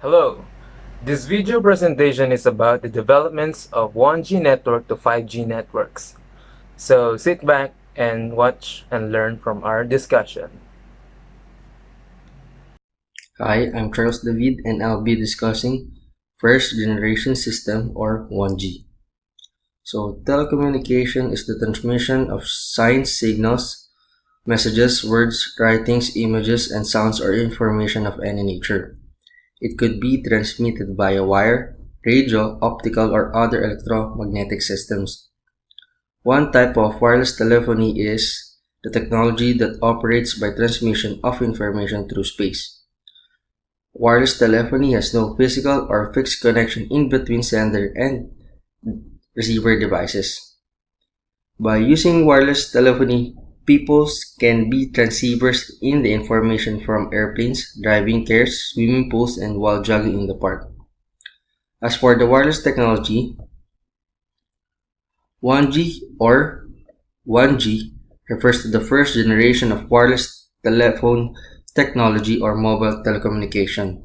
Hello. This video presentation is about the developments of 1G network to 5G networks. So sit back and watch and learn from our discussion. Hi, I'm Charles David and I'll be discussing first generation system or 1G. So telecommunication is the transmission of signs, signals, messages, words, writings, images, and sounds or information of any nature. It could be transmitted via wire, radio, optical, or other electromagnetic systems. One type of wireless telephony is the technology that operates by transmission of information through space. Wireless telephony has no physical or fixed connection in between sender and receiver devices. By using wireless telephony, people can be transceivers in the information from airplanes, driving cars, swimming pools, and while jogging in the park. As for the wireless technology, 1G or 1G refers to the first generation of wireless telephone technology or mobile telecommunication.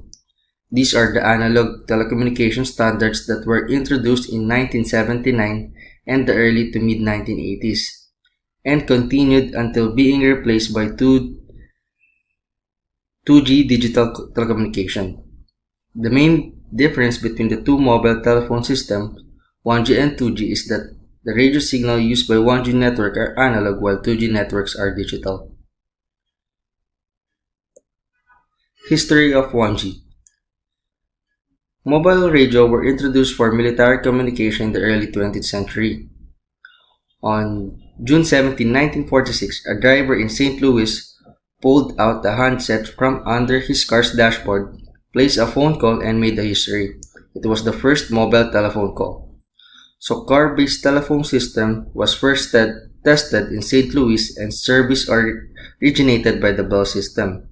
These are the analog telecommunication standards that were introduced in 1979 and the early to mid 1980s, and continued until being replaced by 2G digital telecommunication. The main difference between the two mobile telephone systems, 1G and 2G, is that the radio signal used by 1G network are analog while 2G networks are digital. History of 1G. Mobile radio were introduced for military communication in the early 20th century. On June 17, 1946, a driver in St. Louis pulled out the handset from under his car's dashboard, placed a phone call, and made a history. It was the first mobile telephone call. So car-based telephone system was first tested in St. Louis and service originated by the Bell system.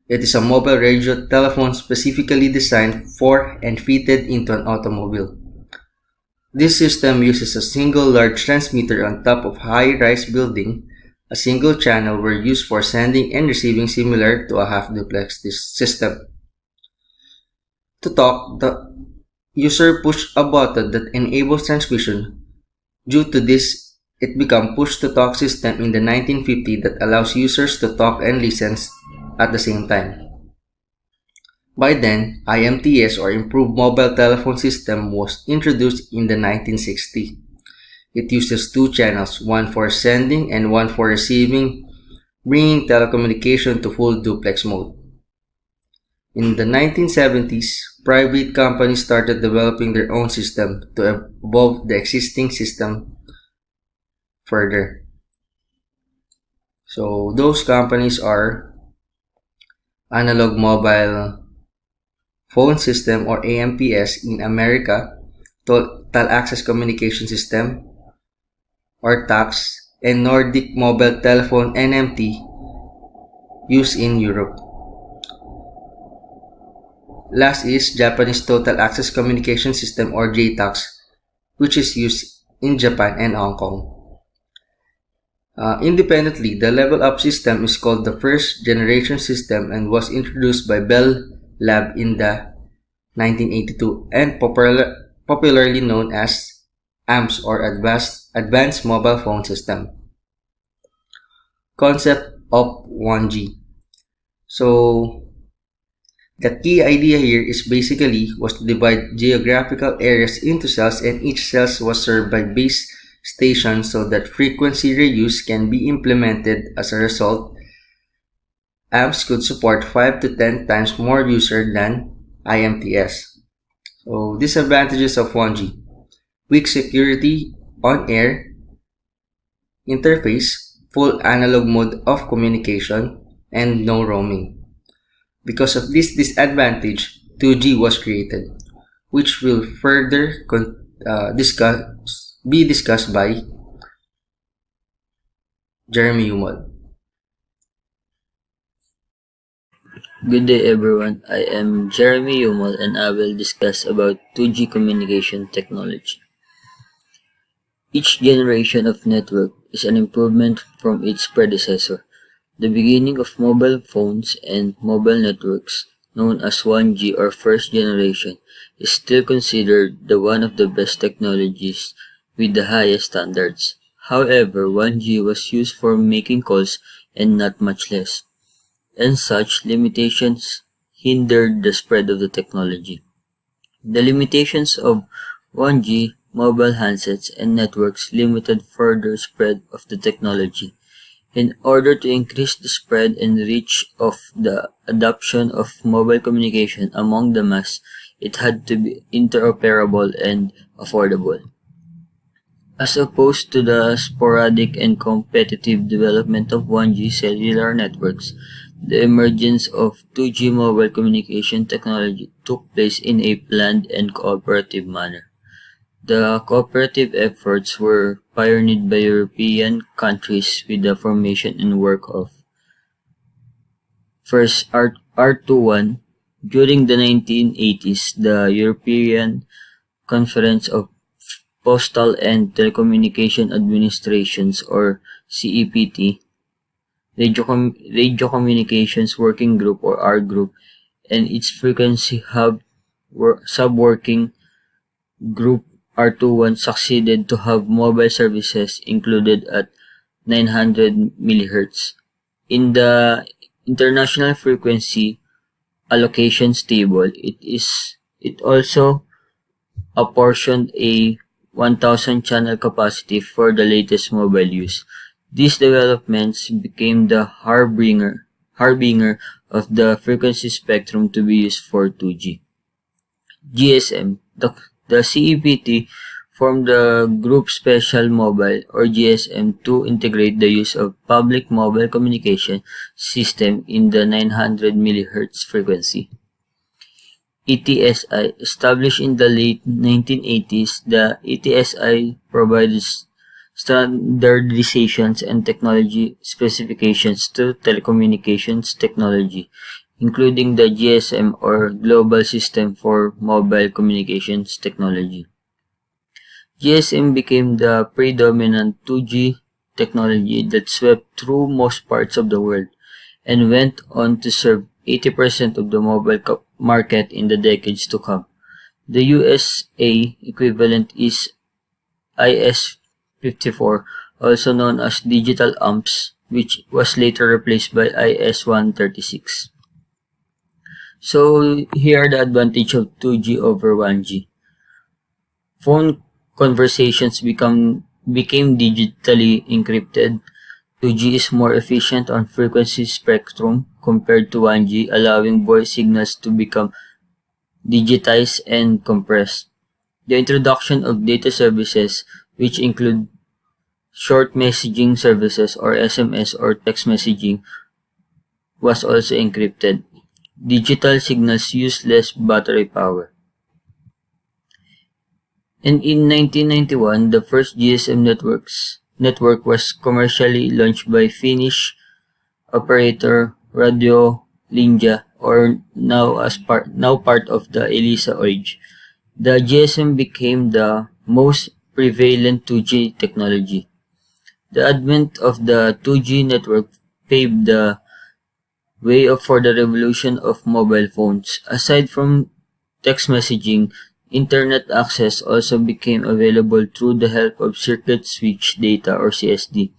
It is a mobile radio telephone specifically designed for and fitted into an automobile. This system uses a single large transmitter on top of high-rise building. A single channel were used for sending and receiving, similar to a half-duplex system. To talk, the user pushed a button that enables transmission. Due to this, it became push-to-talk system in the 1950s that allows users to talk and listen at the same time. By then, IMTS or Improved Mobile Telephone System was introduced in the 1960s. It uses two channels, one for sending and one for receiving, bringing telecommunication to full duplex mode. In the 1970s, private companies started developing their own system to evolve the existing system further. So those companies are Analog Mobile Phone System or AMPS in America, Total Access Communication System or TACS, and Nordic Mobile Telephone NMT used in Europe. Last is Japanese Total Access Communication System or JTAX, which is used in Japan and Hong Kong. Independently, the level up system is called the first generation system and was introduced by Bell Lab in the 1982 and popularly known as AMPS or Advanced Mobile Phone System. Concept of 1G. So the key idea here is basically was to divide geographical areas into cells, and each cell was served by base stations so that frequency reuse can be implemented. As a result, AMPS could support 5 to 10 times more users than IMTS. So disadvantages of 1G: weak security on air interface, full analog mode of communication, and no roaming. Because of this disadvantage, 2G was created, which will further be discussed by Jeremy Humol. Good day everyone, I am Jeremy Yumal and I will discuss about 2G communication technology. Each generation of network is an improvement from its predecessor. The beginning of mobile phones and mobile networks known as 1G or first generation, is still considered the one of the best technologies with the highest standards. However, 1G was used for making calls and not much less, and such limitations hindered the spread of the technology. The limitations of 1G mobile handsets and networks limited further spread of the technology. In order to increase the spread and reach of the adoption of mobile communication among the mass, it had to be interoperable and affordable. As opposed to the sporadic and competitive development of 1G cellular networks, the emergence of 2G mobile communication technology took place in a planned and cooperative manner. The cooperative efforts were pioneered by European countries with the formation and work of first R21. During the 1980s, the European Conference of Postal and Telecommunication Administrations or CEPT, Radio Communications Working Group or R Group, and its Frequency Hub Sub-Working Group R21 succeeded to have mobile services included at 900 MHz. In the International Frequency Allocations Table, it also apportioned a 1,000 channel capacity for the latest mobile use. These developments became the harbinger of the frequency spectrum to be used for 2G. GSM. The CEPT formed the Group Special Mobile or GSM to integrate the use of public mobile communication system in the 900 MHz frequency. ETSI. Established in the late 1980s, the ETSI provides standardizations and technology specifications to telecommunications technology, including the GSM or Global System for Mobile Communications Technology. GSM became the predominant 2G technology that swept through most parts of the world and went on to serve 80% of the mobile market in the decades to come. The USA equivalent is IS-54, also known as digital amps, which was later replaced by IS-136. So here are the advantages of 2G over 1G. Phone conversations became digitally encrypted. 2G is more efficient on frequency spectrum compared to 1G, allowing voice signals to become digitized and compressed. The introduction of data services, which include short messaging services or SMS or text messaging, was also encrypted. Digital signals use less battery power. And in 1991, the first GSM network was commercially launched by Finnish operator Radiolinja, or now part of the Elisa Oij. The GSM became the most prevalent 2G technology. The advent of the 2G network paved the way for the revolution of mobile phones. Aside from text messaging, internet access also became available through the help of circuit switch data or CSD,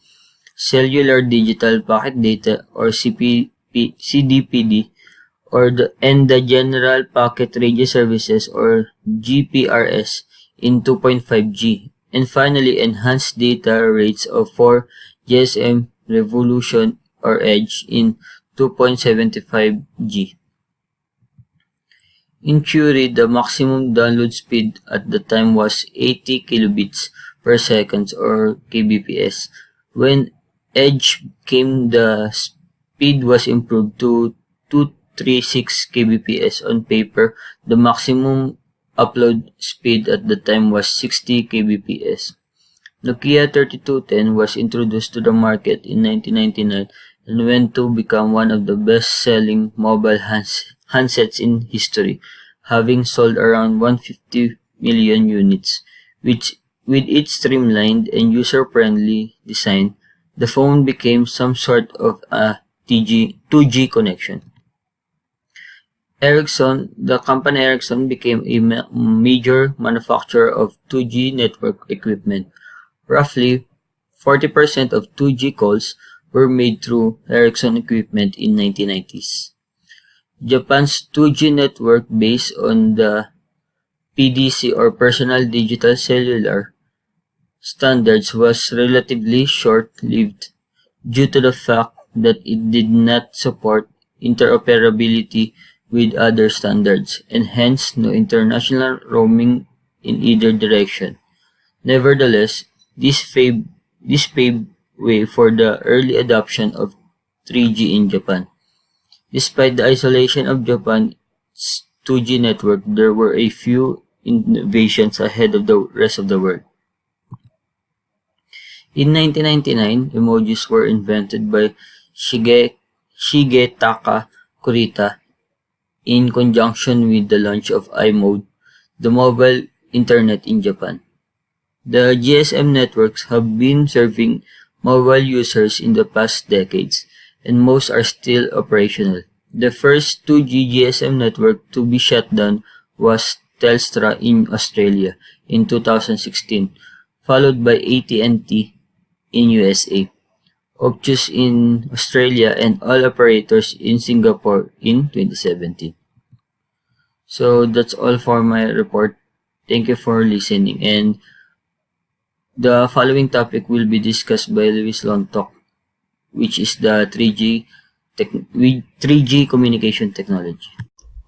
cellular digital packet data or CDPD, and the general packet radio services or GPRS in 2.5G, and finally enhanced data rates of 4 GSM Revolution or Edge in 2.75G. In theory, the maximum download speed at the time was 80 kilobits per second or kbps. When Edge came, the speed was improved to 236 kbps on paper. The maximum upload speed at the time was 60 kbps. Nokia 3210 was introduced to the market in 1999 and went to become one of the best-selling mobile handsets in history, having sold around 150 million units. With its streamlined and user-friendly design, the phone became some sort of a 2G connection. The company Ericsson became a major manufacturer of 2G network equipment. Roughly 40% of 2G calls were made through Ericsson equipment in 1990s. Japan's 2G network, based on the PDC or Personal Digital Cellular standards, was relatively short-lived due to the fact that it did not support interoperability with other standards, and hence no international roaming in either direction. Nevertheless, this paved way for the early adoption of 3G in Japan. Despite the isolation of Japan's 2G network, there were a few innovations ahead of the rest of the world. In 1999, emojis were invented by Shigetaka Kurita in conjunction with the launch of iMode, the mobile internet in Japan. The GSM networks have been serving mobile users in the past decades, and most are still operational. The first 2G GSM network to be shut down was Telstra in Australia in 2016, followed by AT&T in USA, Optus in Australia, and all operators in Singapore in 2017. So that's all for my report. Thank you for listening, and the following topic will be discussed by Luis Lontok, which is the 3G communication technology.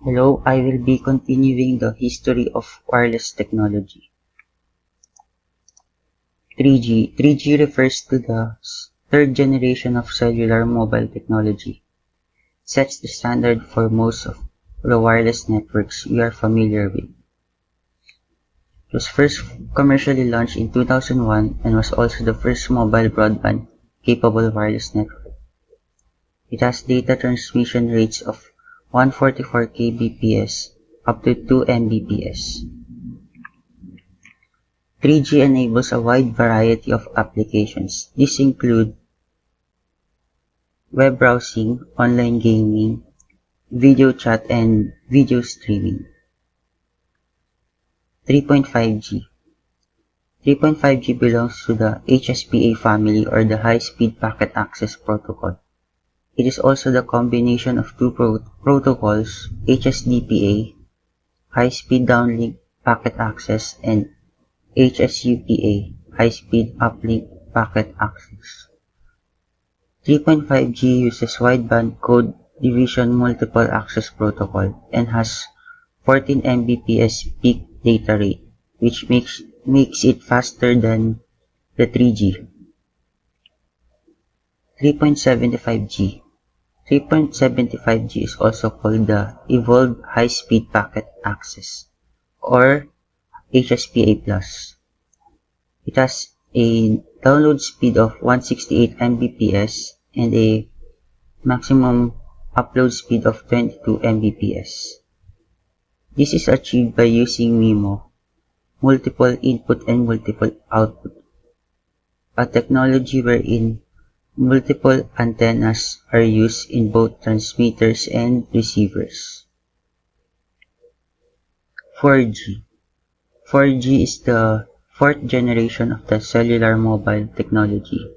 Hello, I will be continuing the history of wireless technology. 3G. 3G refers to the third generation of cellular mobile technology. Sets the standard for most of the wireless networks we are familiar with. It was first commercially launched in 2001 and was also the first mobile broadband capable wireless network. It has data transmission rates of 144 kbps up to 2 mbps. 3G enables a wide variety of applications. These include web browsing, online gaming, video chat, and video streaming. 3.5G. 3.5G belongs to the HSPA family, or the High-Speed Packet Access Protocol. It is also the combination of two protocols, HSDPA, High-Speed Downlink Packet Access, and HSUPA, High-Speed Uplink Packet Access. 3.5G uses wideband code division multiple access protocol and has 14 Mbps peak data rate, which makes it faster than the 3G. 3.75G. 3.75G is also called the Evolved High-Speed Packet Access, or HSPA+. It has a download speed of 168 Mbps and a maximum upload speed of 22 Mbps. This is achieved by using MIMO, multiple input and multiple output, a technology wherein multiple antennas are used in both transmitters and receivers. 4G. 4G is the fourth generation of the cellular mobile technology.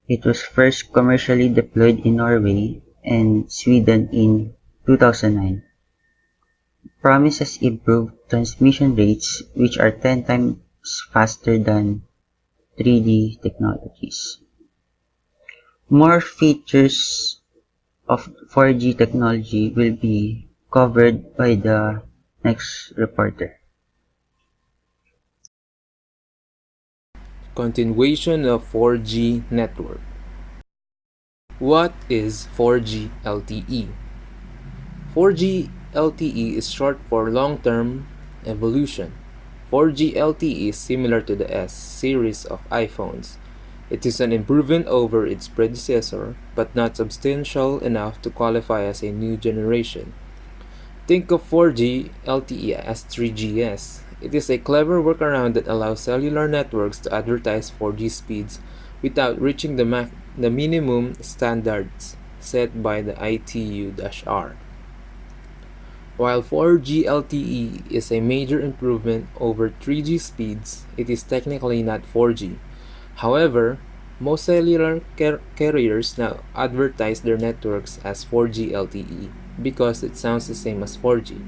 It was first commercially deployed in Norway and Sweden in 2009. Promises improved transmission rates, which are 10 times faster than 3D technologies. More features of 4G technology will be covered by the next reporter. Continuation of 4G network. What is 4G LTE? 4G LTE is short for long-term evolution. 4G LTE is similar to the S series of iPhones. It is an improvement over its predecessor, but not substantial enough to qualify as a new generation. Think of 4G LTE as 3GS. It is a clever workaround that allows cellular networks to advertise 4G speeds without reaching the minimum standards set by the ITU-R. While 4G LTE is a major improvement over 3G speeds, it is technically not 4G. However, most cellular carriers now advertise their networks as 4G LTE because it sounds the same as 4G,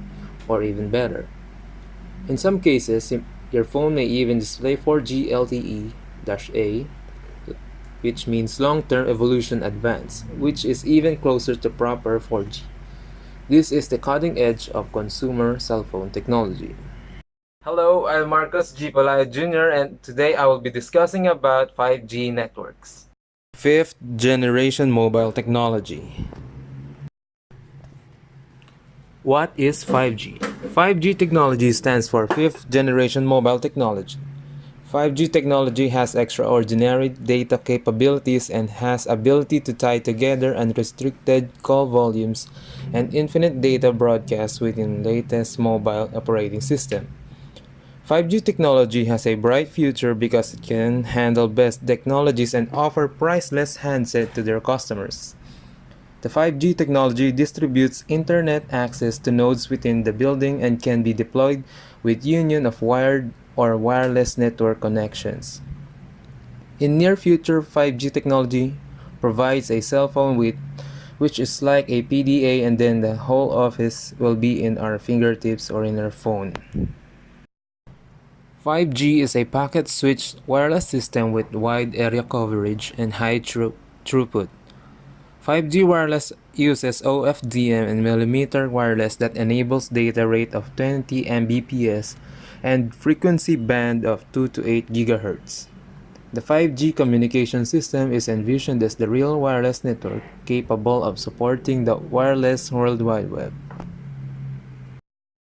or even better. In some cases, your phone may even display 4G LTE-A, which means long-term evolution advance, which is even closer to proper 4G. This is the cutting edge of consumer cell phone technology. Hello, I'm Marcos G. Palayo Jr. and today I will be discussing about 5G networks. Fifth generation mobile technology. What is 5G? 5G technology stands for fifth generation mobile technology. 5G technology has extraordinary data capabilities and has ability to tie together unrestricted call volumes and infinite data broadcasts within latest mobile operating system. 5G technology has a bright future because it can handle best technologies and offer priceless handset to their customers. The 5G technology distributes internet access to nodes within the building and can be deployed with union of wired or wireless network connections. In near future, 5G technology provides a cell phone which is like a PDA, and then the whole office will be in our fingertips or in our phone. 5G is a packet switched wireless system with wide area coverage and high throughput. 5G wireless uses OFDM and millimeter wireless that enables data rate of 20 Mbps and frequency band of 2 to 8 GHz. The 5G communication system is envisioned as the real wireless network capable of supporting the wireless World Wide Web.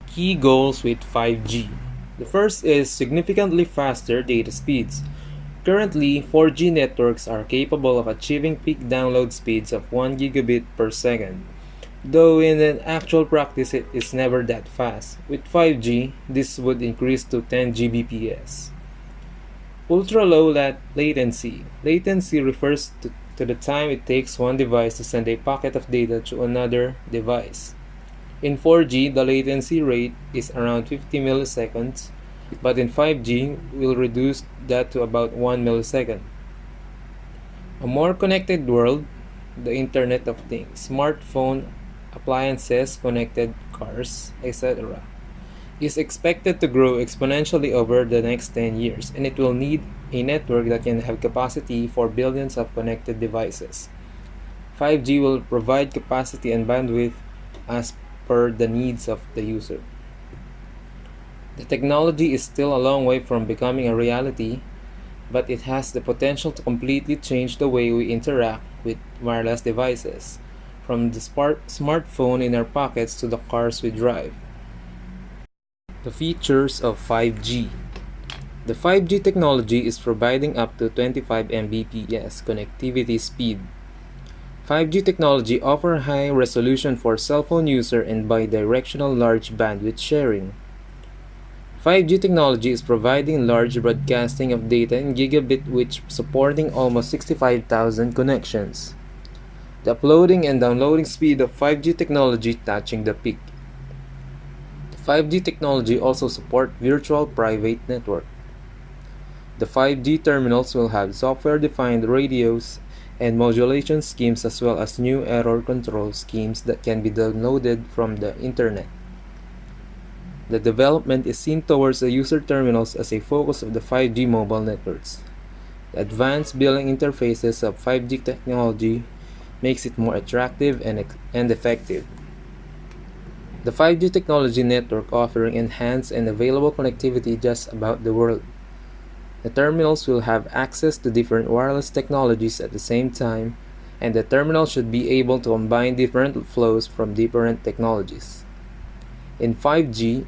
Key goals with 5G. The first is significantly faster data speeds. Currently, 4G networks are capable of achieving peak download speeds of 1 gigabit per second, though in an actual practice it is never that fast. With 5G, this would increase to 10 Gbps. Ultra-low latency. Latency refers to the time it takes one device to send a packet of data to another device. In 4G, the latency rate is around 50 milliseconds, but in 5G, we'll reduce that to about 1 millisecond. A more connected world, the Internet of Things, smartphone, appliances, connected cars, etc., is expected to grow exponentially over the next 10 years, and it will need a network that can have capacity for billions of connected devices. 5G will provide capacity and bandwidth as per the needs of the user. The technology is still a long way from becoming a reality, but it has the potential to completely change the way we interact with wireless devices, from the smartphone in our pockets to the cars we drive. The features of 5G. The 5G technology is providing up to 25 Mbps connectivity speed. 5G technology offers high resolution for cell phone user and bidirectional large bandwidth sharing. 5G technology is providing large broadcasting of data in gigabit which supporting almost 65,000 connections. The uploading and downloading speed of 5G technology touching the peak. 5G technology also support virtual private network. The 5G terminals will have software-defined radios and modulation schemes as well as new error control schemes that can be downloaded from the internet. The development is seen towards the user terminals as a focus of the 5G mobile networks. The advanced billing interfaces of 5G technology makes it more attractive and effective. The 5G technology network offering enhanced and available connectivity just about the world. The terminals will have access to different wireless technologies at the same time, and the terminal should be able to combine different flows from different technologies. In 5G,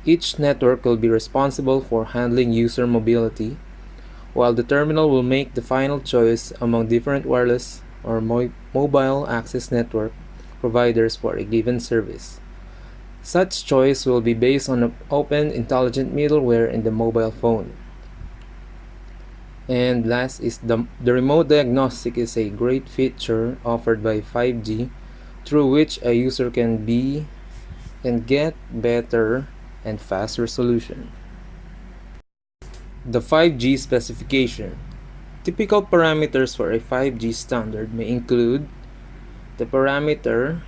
each network will be responsible for handling user mobility, while the terminal will make the final choice among different wireless or mobile access network providers for a given service. Such choice will be based on an open, intelligent middleware in the mobile phone. And last is the remote diagnostic is a great feature offered by 5G through which a user can be and get better and fast resolution. The 5G specification. Typical parameters for a 5G standard may include the parameter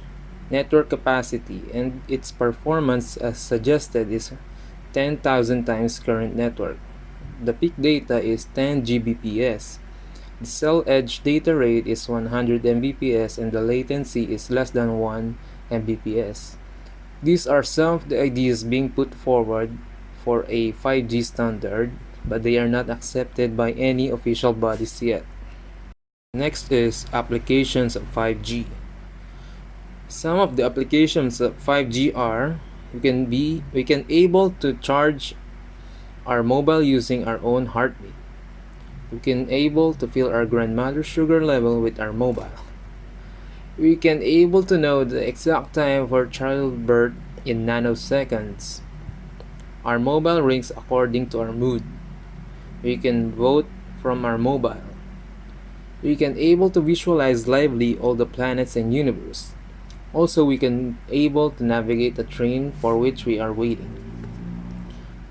network capacity, and its performance as suggested is 10,000 times current network. The peak data is 10 Gbps. The cell edge data rate is 100 Mbps and the latency is less than 1 Mbps. These are some of the ideas being put forward for a 5G standard, but they are not accepted by any official bodies yet. Next is applications of 5G. Some of the applications of 5G are we can able to charge our mobile using our own heartbeat. We can able to feel our grandmother's sugar level with our mobile. We can able to know the exact time for childbirth in nanoseconds. Our mobile rings according to our mood. We can vote from our mobile. We can able to visualize lively all the planets and universe. Also, we can able to navigate the train for which we are waiting.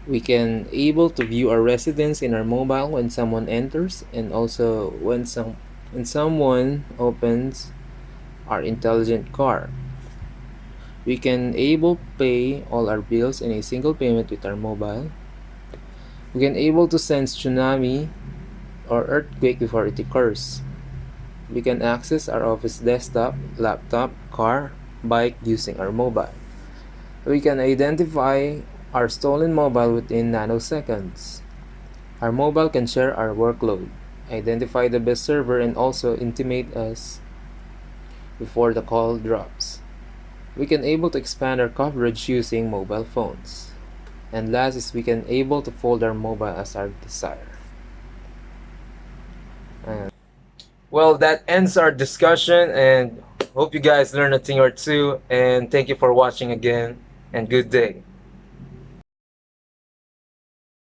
We can able to view our residence in our mobile when someone enters, and also when someone opens our intelligent car. We can able pay all our bills in a single payment with our mobile. We can able to sense tsunami or earthquake before it occurs. We can access our office desktop, laptop, car, bike using our mobile. We can identify our stolen mobile within nanoseconds. Our mobile can share our workload, identify the best server, and also intimate us before the call drops. We can able to expand our coverage using mobile phones. And last is we can able to fold our mobile as our desire. Well, that ends our discussion, and hope you guys learned a thing or two, and thank you for watching again, and good day.